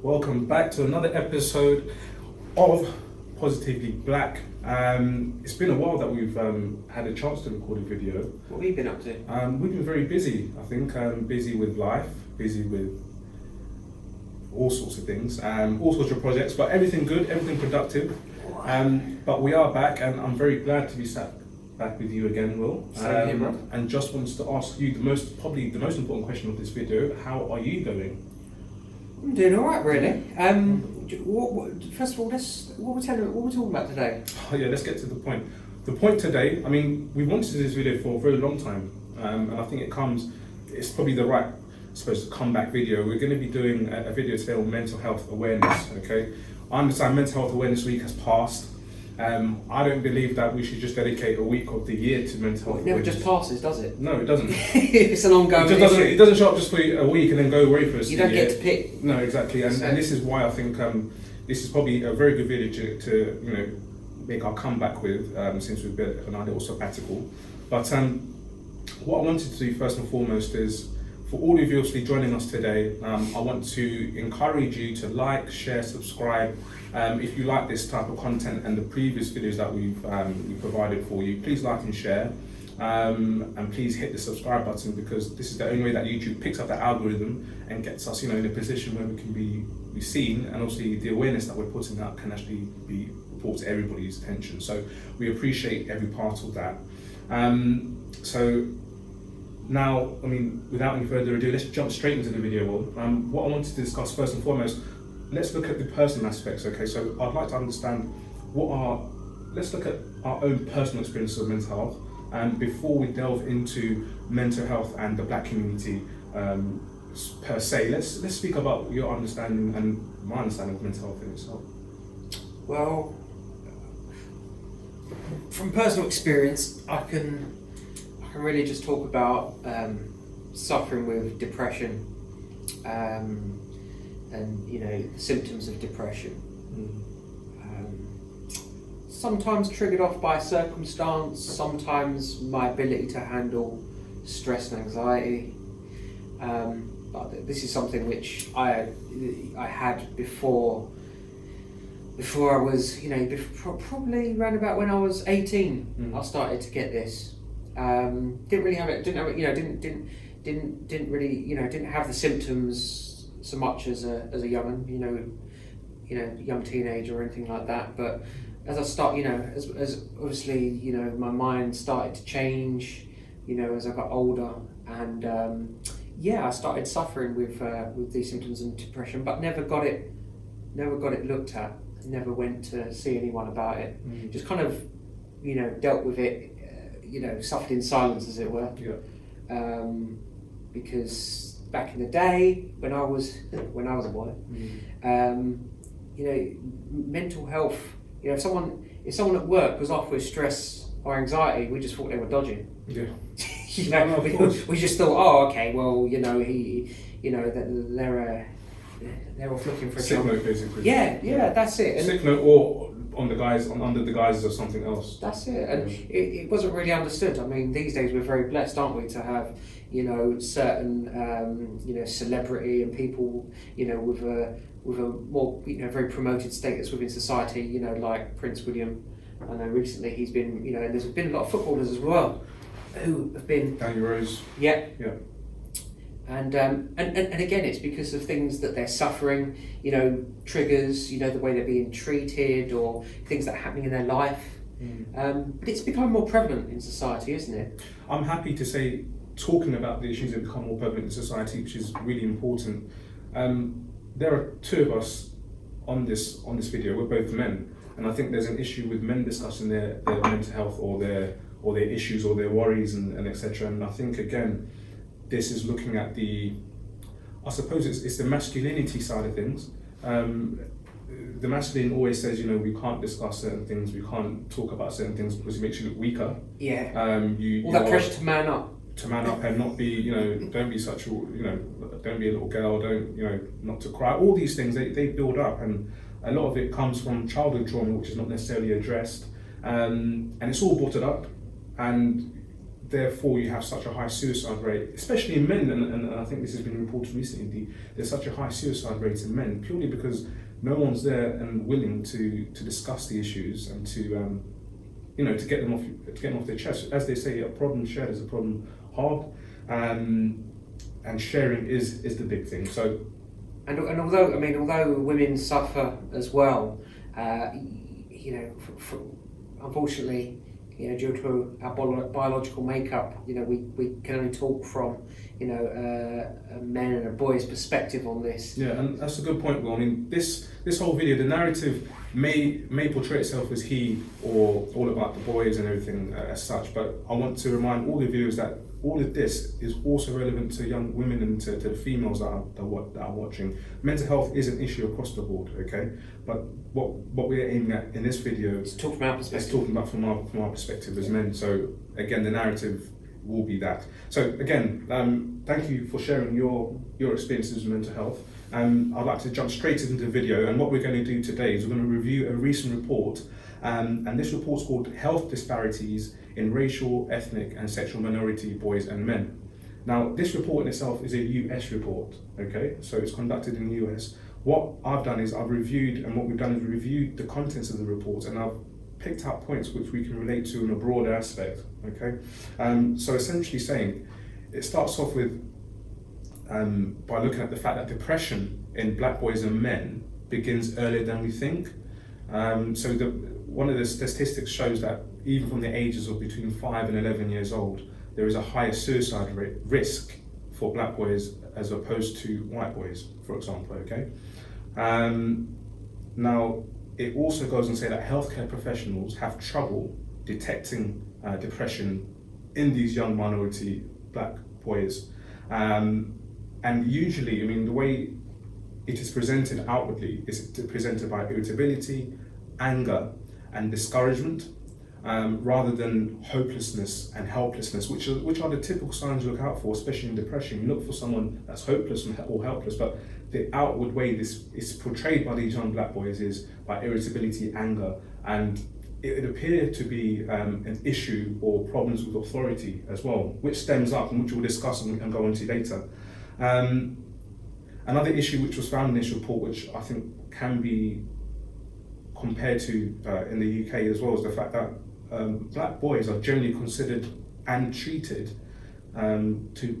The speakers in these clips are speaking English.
Welcome back to another episode of Positively Black. It's been a while that we've had a chance to record a video. What have you been up to? We've been very busy, I think. Busy with life, busy with all sorts of things, all sorts of projects, but everything good, everything productive. But we are back, and I'm very glad to be sat back with you again, Will. Same here, bro. And just wants to ask you probably the most important question of this video: how are you going? I'm doing all right, really. First of all, what are we talking about today? Oh yeah, let's get to the point. The point today, I mean, we wanted to do this video for a very long time, and I think it's probably the right, I suppose, comeback video. We're going to be doing a video today on mental health awareness, okay? I understand Mental Health Awareness Week has passed. I don't believe that we should just dedicate a week of the year to mental health. It never awareness. just passes, does it? No, it doesn't. It's an ongoing issue. It doesn't show up just for a week and then go away for us. You don't get to pick. No, exactly, and this is why I think this is probably a very good video to make our comeback with, since we've been on our little sabbatical. But what I wanted to do first and foremost is, for all of you obviously joining us today, I want to encourage you to like, share, subscribe. If you like this type of content and the previous videos that we've provided for you, please like and share. And please hit the subscribe button, because this is the only way that YouTube picks up the algorithm and gets us, in a position where we can be seen, and obviously the awareness that we're putting out can actually be brought to everybody's attention. So we appreciate every part of that. So now, I mean, without any further ado, let's jump straight into the video. What I wanted to discuss first and foremost, let's look at the personal aspects. Okay, so I'd like to understand let's look at our own personal experiences of mental health. Before we delve into mental health and the Black community per se, let's speak about your understanding and my understanding of mental health in itself. Well, from personal experience, I can really just talk about suffering with depression, and symptoms of depression. Sometimes triggered off by circumstance, sometimes my ability to handle stress and anxiety. But this is something which I had before I was, probably around about when I was 18. I started to get this. Didn't really have it. Didn't have the symptoms so much as a young young teenager or anything like that. But as I start, as obviously, my mind started to change, as I got older, and I started suffering with these symptoms and depression, but never got it looked at. Never went to see anyone about it. Just kind of, dealt with it. Suffered in silence, as it were. Yeah. Because back in the day, when I was a boy, mental health. If someone at work was off with stress or anxiety, we just thought they were dodging. Yeah. We just thought, oh, okay, well, they're off looking for a sick job. note, basically. Yeah, that's it. Sick note, or under the guises of something else. That's it, and it wasn't really understood. I mean, these days we're very blessed, aren't we, to have certain celebrity and people with a more very promoted status within society. Like Prince William. I know recently he's been and there's been a lot of footballers as well who have been. Danny Rose. Yeah. Yeah. And again, it's because of things that they're suffering, triggers, the way they're being treated, or things that are happening in their life. But it's become more prevalent in society, isn't it? I'm happy to say, talking about the issues that become more prevalent in society, which is really important. There are two of us on this video. We're both men, and I think there's an issue with men discussing their mental health or their issues or their worries and etc. And I think, again, this is looking at I suppose it's the masculinity side of things. The masculine always says, we can't discuss certain things, we can't talk about certain things because it makes you look weaker. Yeah. All that pressure to man up. To man up and not be, don't be such a, don't be a little girl, don't, not to cry. All these things, they build up, and a lot of it comes from childhood trauma, which is not necessarily addressed. And it's all bottled up. And therefore you have such a high suicide rate, especially in men, and I think this has been reported recently, there's such a high suicide rate in men, purely because no one's there and willing to discuss the issues and to to get them off their chest. As they say, a problem shared is a problem halved, and sharing is the big thing. So, and although women suffer as well, unfortunately, due to our biological makeup, we can only talk from a men and a boy's perspective on this. Yeah, and that's a good point, Will. I mean, this whole video, the narrative may portray itself as he or all about the boys and everything as such, but I want to remind all the viewers that all of this is also relevant to young women and to the females that are watching. Mental health is an issue across the board, okay? But what we're aiming at in this video is talking about perspective. Talking about from our perspective as men. So again, the narrative will be that. So again, thank you for sharing your experiences with mental health. I'd like to jump straight into the video, and what we're going to do today is we're going to review a recent report, and this report's called Health Disparities in Racial, Ethnic and Sexual Minority Boys and Men. Now, this report in itself is a US report, okay? So it's conducted in the US. What I've done is I've reviewed, and what we've done is reviewed the contents of the report, and I've picked out points which we can relate to in a broader aspect, okay? So essentially saying, it starts off with by looking at the fact that depression in black boys and men begins earlier than we think. So one of the statistics shows that even from the ages of between 5 and 11 years old, there is a higher suicide risk for black boys as opposed to white boys, for example, okay? Now, it also goes on to say that healthcare professionals have trouble detecting depression in these young minority black boys. And usually, the way it is presented outwardly is presented by irritability, anger, and discouragement, rather than hopelessness and helplessness, which are the typical signs you look out for, especially in depression. You look for someone that's hopeless or helpless, but the outward way this is portrayed by these young black boys is by irritability, anger, and it appeared to be an issue or problems with authority as well, which stems up and which we'll discuss and go into later. Another issue which was found in this report, which I think can be compared to in the UK as well, is the fact that black boys are generally considered and treated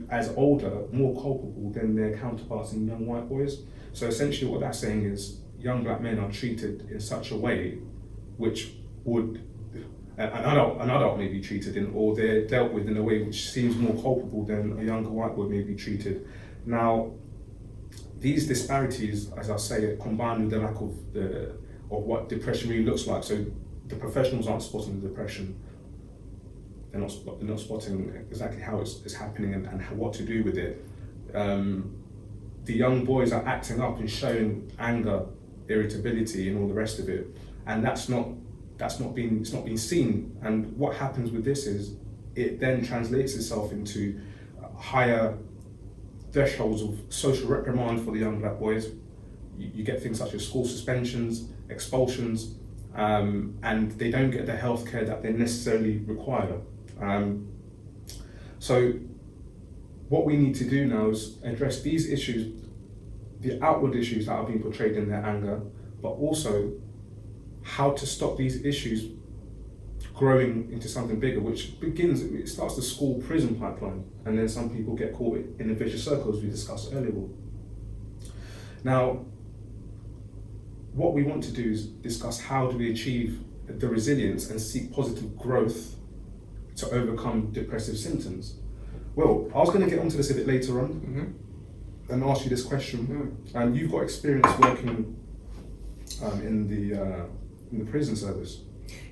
as older, more culpable than their counterparts in young white boys. So essentially what that's saying is young black men are treated in such a way which would an adult may be treated in, or they're dealt with in a way which seems more culpable than a younger white boy may be treated. Now, these disparities, as I say, combined with the lack of what depression really looks like. So the professionals aren't spotting the depression. They're not spotting exactly how it's happening and what to do with it. The young boys are acting up and showing anger, irritability, and all the rest of it, and it's not being seen. And what happens with this is it then translates itself into higher thresholds of social reprimand for the young black boys. You get things such as school suspensions, expulsions, and they don't get the health care that they necessarily require. So what we need to do now is address these issues, the outward issues that are being portrayed in their anger, but also how to stop these issues growing into something bigger, which it starts the school prison pipeline, and then some people get caught in a vicious circle, as we discussed earlier. Now, what we want to do is discuss how do we achieve the resilience and seek positive growth to overcome depressive symptoms. Well, I was going to get onto this a bit later on and ask you this question. You've got experience working in the prison service.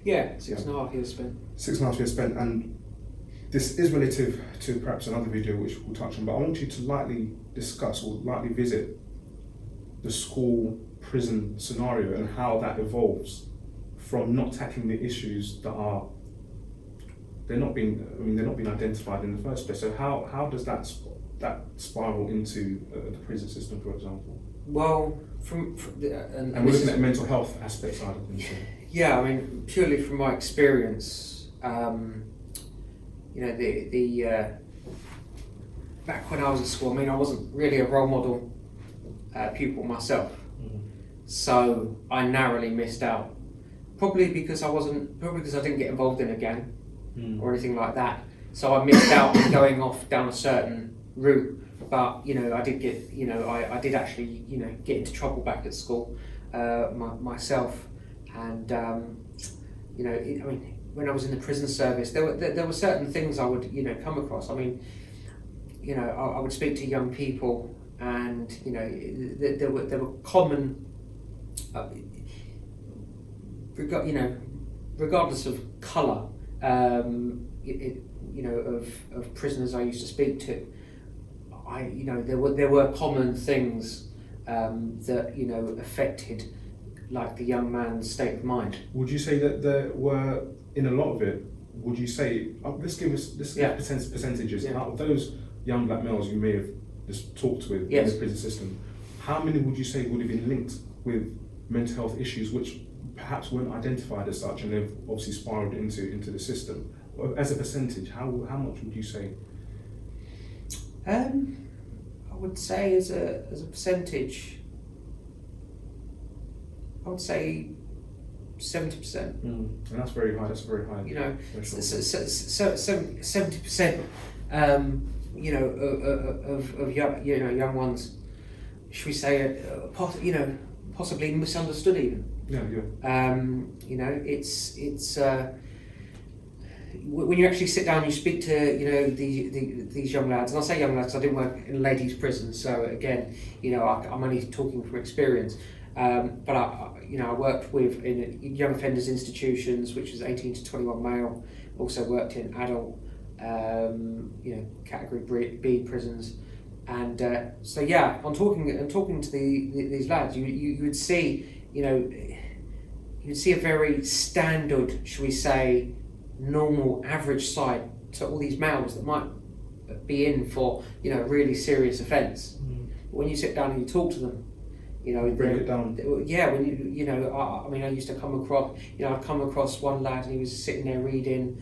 Yeah, 6.5 years spent. 6.5 years spent, and this is relative to perhaps another video which we'll touch on, but I want you to lightly discuss or lightly visit the school prison scenario and how that evolves from not tackling the issues that they're not being identified in the first place. So how does that spiral into the prison system, for example? Well, and we're looking at the mental health aspect side of things. Yeah, purely from my experience, back when I was at school, I mean, I wasn't really a role model pupil myself, so I narrowly missed out. Probably because I didn't get involved in a gang or anything like that. So I missed out on going off down a certain route. But I did get, I did actually, get into trouble back at school myself, and when I was in the prison service, there were certain things I would, come across. I mean, I would speak to young people, and there were common, regardless of colour, of prisoners I used to speak to. There were common things that affected, like, the young man's state of mind. Would you say that there were, in a lot of it, would you say, let's give percentages, out of those young black males you may have just talked with in the prison system, how many would you say would have been linked with mental health issues which perhaps weren't identified as such, and they've obviously spiraled into the system? As a percentage, how much would you say? I would say as a percentage, I would say 70%. And that's very high. That's very high. 70%. Of young ones, should we say, possibly misunderstood even. It's when you actually sit down and you speak to these young lads, and I say young lads because I didn't work in a ladies' prison, so again, I'm only talking from experience. But I worked in young offenders institutions, which was 18 to 21 male. Also worked in adult, category B prisons, and on talking to these lads, you would see, you'd see a very standard, shall we say, normal average side to all these males that might be in for a really serious offence. But when you sit down and you talk to them, bring it down. Yeah, when I used to come across, I'd come across one lad and he was sitting there reading,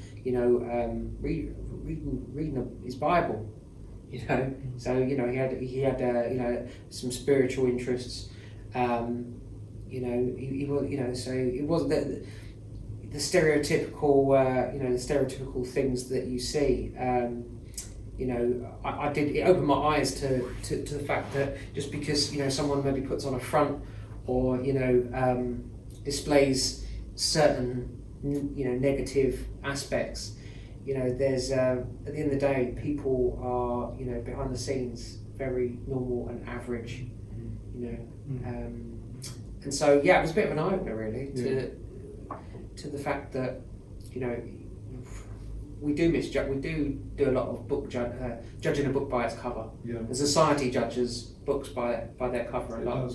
reading his Bible, So he had some spiritual interests. He was, so it wasn't the stereotypical, the stereotypical things that you see. It opened my eyes to the fact that just because someone maybe puts on a front or displays certain negative aspects, there's at the end of the day, people are behind the scenes very normal and average, and so it was a bit of an eye opener really to the fact that we do misjudge. We do a lot of judging a book by its cover. Yeah. And society judges books by their cover a lot.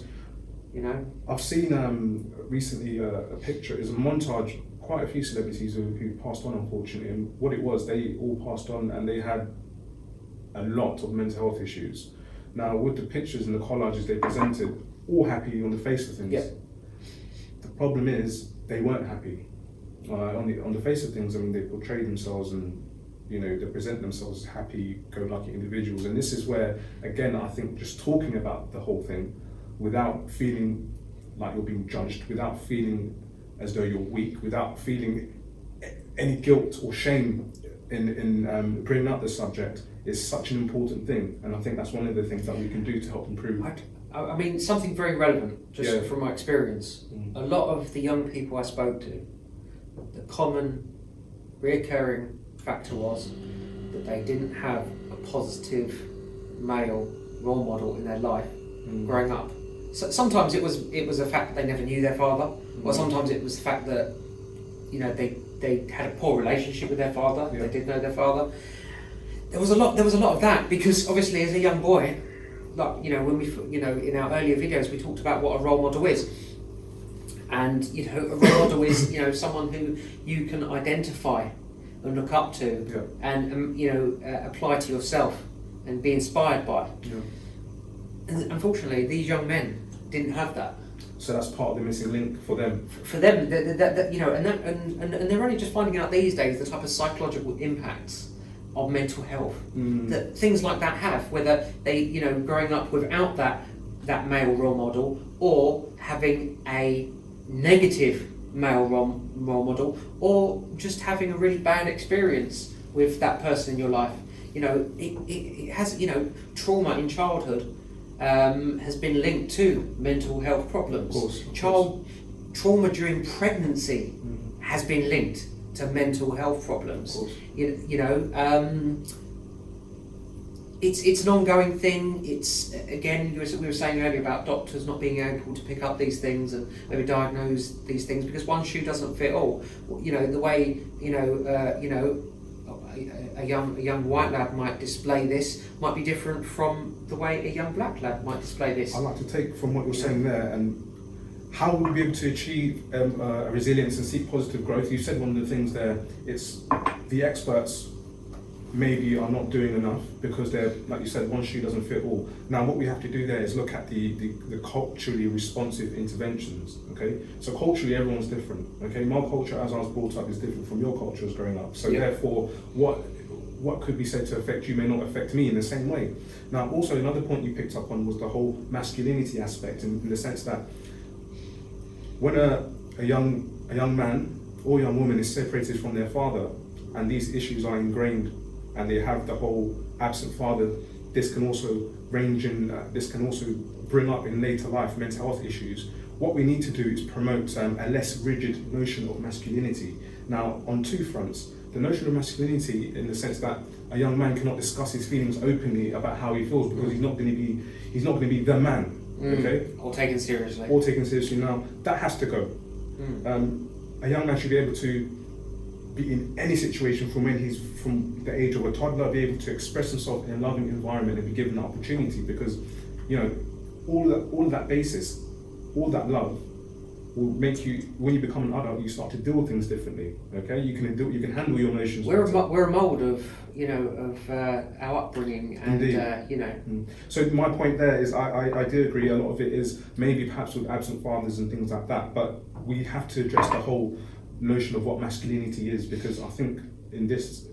I've seen recently a picture. It's a montage. Quite a few celebrities who passed on, unfortunately. And what it was, they all passed on, and they had a lot of mental health issues. Now, with the pictures and the collages they presented, all happy on the face of things. Yeah. The problem is they weren't happy. On the face of things, I mean, they portray themselves and they present themselves as happy-go-lucky individuals. And this is where, again, I think just talking about the whole thing without feeling like you're being judged, without feeling as though you're weak, without feeling any guilt or shame in bringing up the subject is such an important thing. And I think that's one of the things that we can do to help improve. I mean, something very relevant, just from my experience. A lot of the young people I spoke to, the common reoccurring factor was that they didn't have a positive male role model in their life growing up. So sometimes it was a fact that they never knew their father, or sometimes it was the fact that they had a poor relationship with their father. They did know their father. There was a lot of that, because obviously as a young boy, like when we in our earlier videos we talked about what a role model is. And a role model is someone who you can identify and look up to, and apply to yourself and be inspired by. And unfortunately, these young men didn't have that. So that's part of the missing link for them. For them, and they're only just finding out these days the type of psychological impacts of mental health that things like that have, whether they, you know, growing up without that male role model, or having a negative male role model, or just having a really bad experience with that person in your life. You know, it has, you know, trauma in childhood has been linked to mental health problems. Of course. Trauma during pregnancy has been linked to mental health problems. You know, it's an ongoing thing. It's, again, we were saying earlier about doctors not being able to pick up these things and maybe diagnose these things because one shoe doesn't fit all. You know, the way, you know, a young white lad might display this might be different from the way a young black lad might display this. I'd like to take from what you're saying there, and how would we be able to achieve resilience and seek positive growth? You said one of the things there, it's the experts maybe are not doing enough because they're, like you said, one shoe doesn't fit all. Now what we have to do there is look at the culturally responsive interventions, okay? So culturally everyone's different, okay? My culture as I was brought up is different from your culture as growing up. So therefore what could be said to affect you may not affect me in the same way. Now also another point you picked up on was the whole masculinity aspect in the sense that when a young man or young woman is separated from their father and these issues are ingrained and they have the whole absent father, this can also this can also bring up in later life mental health issues. What we need to do is promote a less rigid notion of masculinity. Now, on two fronts, the notion of masculinity in the sense that a young man cannot discuss his feelings openly about how he feels because he's not going to be the man, okay? Or taken seriously. Now, that has to go. A young man should be able to be in any situation from when he's from the age of a toddler, be able to express himself in a loving environment and be given the opportunity, because, you know, all of that basis, all that love will make you, when you become an adult, you start to deal with things differently. Okay, you can handle your emotions. We're a mold of, you know, of our upbringing, and you know. So my point there is, I do agree. A lot of it is maybe perhaps with absent fathers and things like that, but we have to address the whole notion of what masculinity is, because I think in this,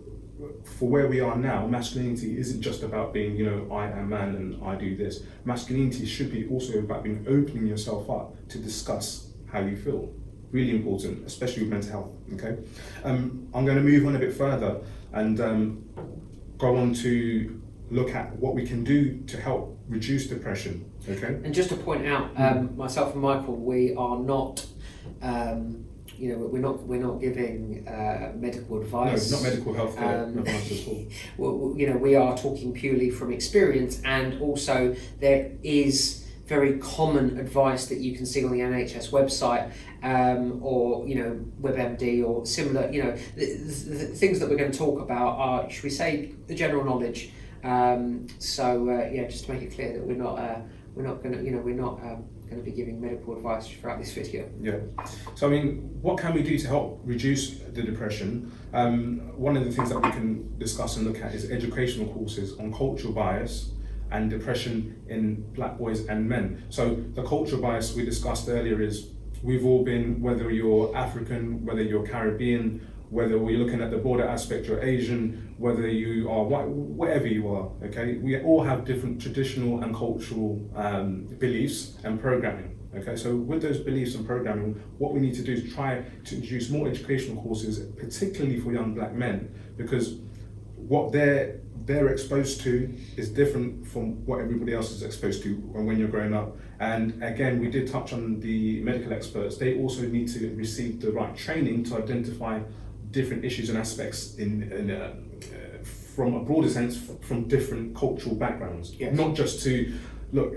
for where we are now, masculinity isn't just about being, you know, I am man and I do this. Masculinity should be also about being opening yourself up to discuss how you feel. Really important, especially with mental health. Okay, I'm going to move on a bit further and go on to look at what we can do to help reduce depression. Okay, and just to point out, myself and Michael, we are not. You know, we're not giving medical advice. No, not medical health advice at all. Well, you know, we are talking purely from experience, and also there is very common advice that you can see on the NHS website, or, you know, WebMD or similar. You know, the things that we're going to talk about are, should we say, the general knowledge. So just to make it clear that we're not going to, you know, we're not going to be giving medical advice throughout this video. Yeah. So I mean, what can we do to help reduce the depression? One of the things that we can discuss and look at is educational courses on cultural bias and depression in black boys and men. So the cultural bias we discussed earlier is, we've all been, whether you're African, whether you're Caribbean, whether we're looking at the border aspect, you're Asian, whether you are white, whatever you are, okay? We all have different traditional and cultural beliefs and programming, okay? So with those beliefs and programming, what we need to do is try to introduce more educational courses, particularly for young black men, because what they're exposed to is different from what everybody else is exposed to when you're growing up. And again, we did touch on the medical experts. They also need to receive the right training to identify different issues and aspects from a broader sense, from different cultural backgrounds. Yes. Not just to look,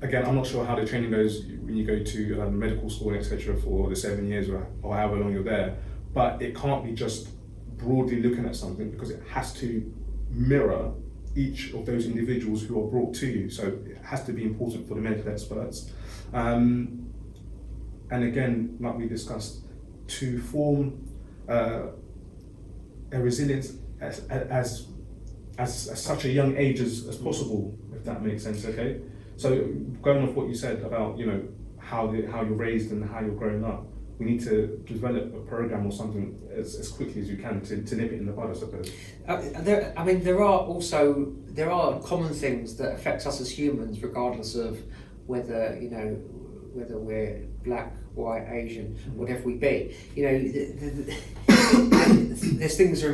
again, I'm not sure how the training goes when you go to medical school, etc., for the 7 years or however long you're there, but it can't be just broadly looking at something, because it has to mirror each of those individuals who are brought to you. So it has to be important for the medical experts. And again, like we discussed, to form a resilience as such a young age as possible, if that makes sense. Okay, so going off what you said about, you know, how you're raised and how you're growing up, we need to develop a program or something as quickly as you can to nip it in the bud, I suppose. There are common things that affects us as humans, regardless of whether we're black, white, Asian, whatever we be. There's there's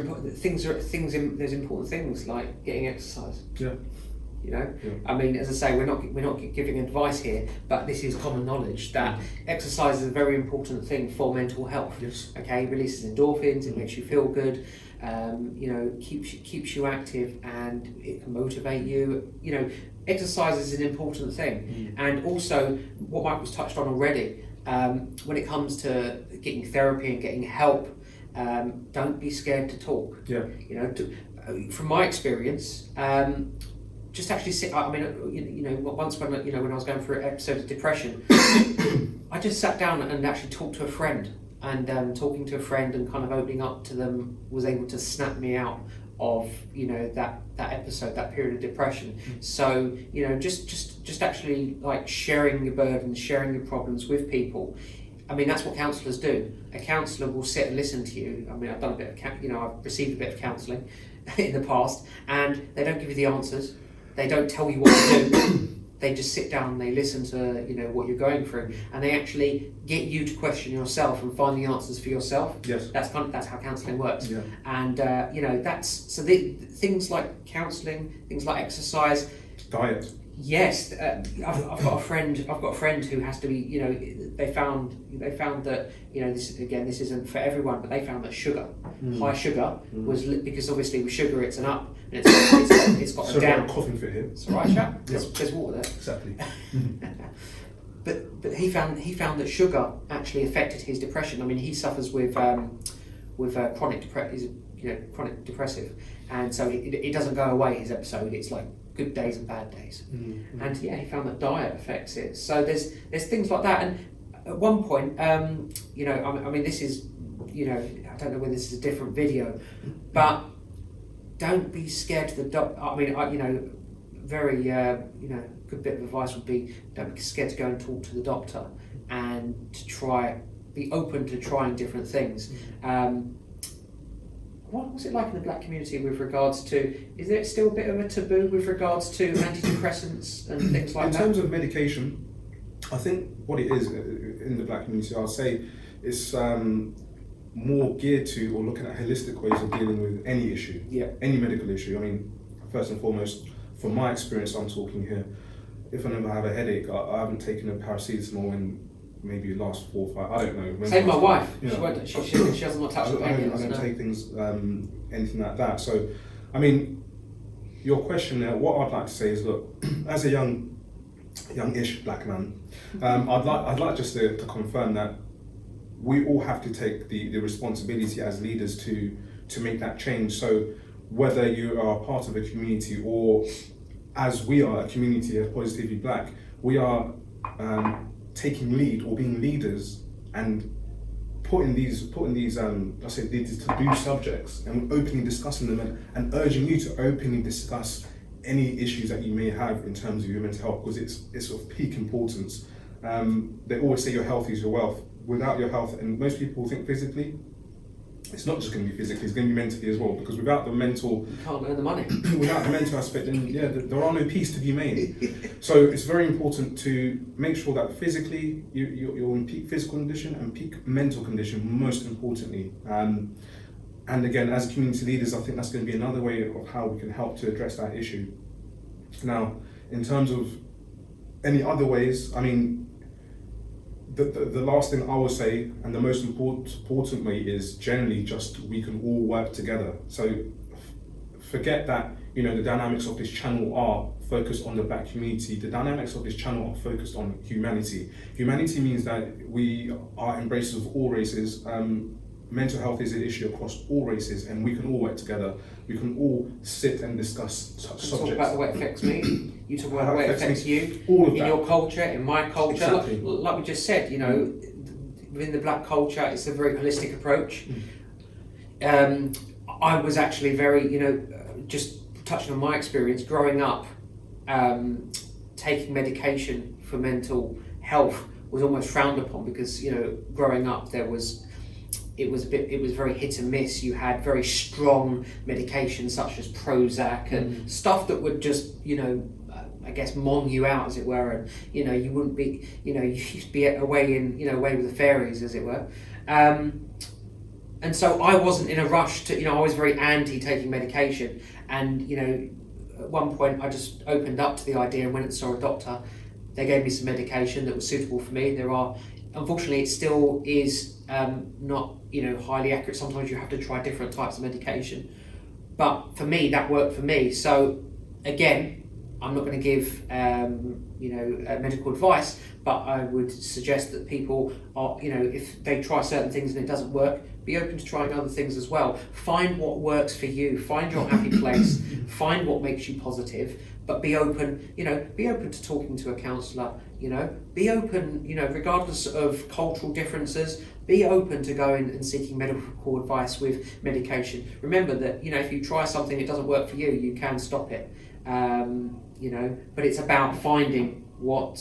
important things like getting exercise. Yeah. As I say, we're not giving advice here, but this is common knowledge that exercise is a very important thing for mental health. Yes. Okay, it releases endorphins, it makes you feel good, keeps you active, and it can motivate you. Exercise is an important thing, and also what Michael's touched on already. When it comes to getting therapy and getting help, don't be scared to talk. Yeah. From my experience. Just actually sit. Once when I was going through an episode of depression, I just sat down and actually talked to a friend, and talking to a friend and kind of opening up to them was able to snap me out of that episode, that period of depression. So just actually like sharing your burdens, sharing your problems with people. That's what counsellors do. A counsellor will sit and listen to you. I've done a bit of I've received a bit of counselling in the past, and they don't give you the answers. They don't tell you what to do. They just sit down and they listen to what you're going through, and they actually get you to question yourself and find the answers for yourself. Yes. That's how counselling works. Yeah. And things like counselling, things like exercise, diet. Yes, I've got a friend who has to be. They found that this isn't for everyone, but they found that high sugar, was because obviously with sugar it's an up and it's got a down. Coughing fit here. It's all right, chap. There's water there. Exactly. But he found that sugar actually affected his depression. He suffers with chronic depression. He's chronic depressive, and so it doesn't go away. His episode, it's like good days and bad days. And he found that diet affects it. So there's things like that. And at one point, this is, I don't know whether this is a different video, but don't be scared to the doctor. Very good bit of advice would be don't be scared to go and talk to the doctor and to be open to trying different things. What was it like in the black community with regards to, is there still a bit of a taboo with regards to antidepressants and things like that? In terms of medication, I think what it is in the black community, I'll say, is more geared to or looking at holistic ways of dealing with any issue, any medical issue. First and foremost, from my experience, I'm talking here, if I never have a headache, I haven't taken a paracetamol in maybe last 4 or 5, I don't know. Same my wife, she hasn't got touched I don't take things, anything like that. So, your question there, what I'd like to say is, look, as a youngish black man, I'd like just to confirm that we all have to take the responsibility as leaders to make that change. So whether you are part of a community or as we are a community as Positively Black, we are taking lead or being leaders and putting these taboo subjects and openly discussing them and urging you to openly discuss any issues that you may have in terms of your mental health, because it's of peak importance. They always say your health is your wealth. Without your health, and most people think physically, it's not just going to be physically, it's going to be mentally as well, because without the mental... You can't earn the money. Without the mental aspect, then there are no peace to be made. So it's very important to make sure that physically, you're in peak physical condition and peak mental condition, most importantly. And again, as community leaders, I think that's going to be another way of how we can help to address that issue. Now, in terms of any other ways, the last thing I would say, and the most important way, is generally just we can all work together. So forget that the dynamics of this channel are focused on the black community. The dynamics of this channel are focused on humanity. Humanity means that we are embracers of all races. Mental health is an issue across all races, and we can all work together. We can all sit and discuss such subjects. Talk about the way it affects me. You talk about the way it affects you. All of in that. your culture, in my culture. Exactly. Like we just said, within the black culture, it's a very holistic approach. I was actually very, just touching on my experience growing up, taking medication for mental health was almost frowned upon, because growing up it was very hit and miss. You had very strong medications such as Prozac and stuff that would just I guess mong you out, as it were, and you wouldn't be you'd be away with the fairies, as it were. And so I wasn't in a rush to, I was very anti taking medication, and at one point I just opened up to the idea and went and saw a doctor. They gave me some medication that was suitable for me. Unfortunately, it still is not highly accurate. Sometimes you have to try different types of medication, but for me that worked for me. So again, I'm not going to give medical advice, but I would suggest that people are, if they try certain things and it doesn't work, be open to trying other things as well. Find what works for you. Find your happy place. Find what makes you positive. But be open. Be open to talking to a counsellor. Be open. Regardless of cultural differences, be open to going and seeking medical advice with medication. Remember that if you try something it doesn't work for you, you can stop it. But it's about finding what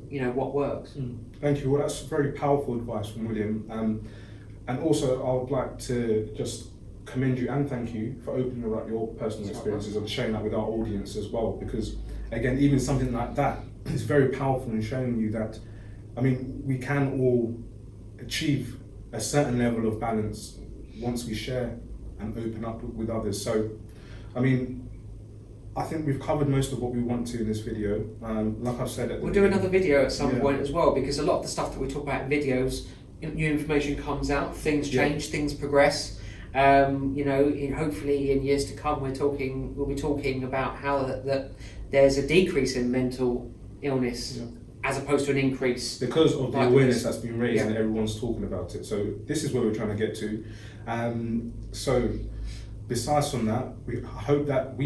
works. Thank you. Well, that's very powerful advice from William. And also, I would like to just commend you and thank you for opening up your personal experiences and sharing that with our audience as well. Because again, even something like that is very powerful in showing you that, we can all achieve a certain level of balance once we share and open up with others. So, I think we've covered most of what we want to in this video. Like I've said, we'll do another video at some point as well, because a lot of the stuff that we talk about in videos, new information comes out, things change, things progress. Hopefully in years to come, we'll be talking about how that there's a decrease in mental illness as opposed to an increase because of the awareness that's been raised and everyone's talking about it. So this is where we're trying to get to. So besides from that, we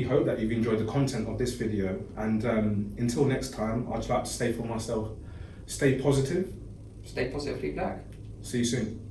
hope that you've enjoyed the content of this video, and until next time, I'd like to say for myself, stay positive. Stay positively black. See you soon.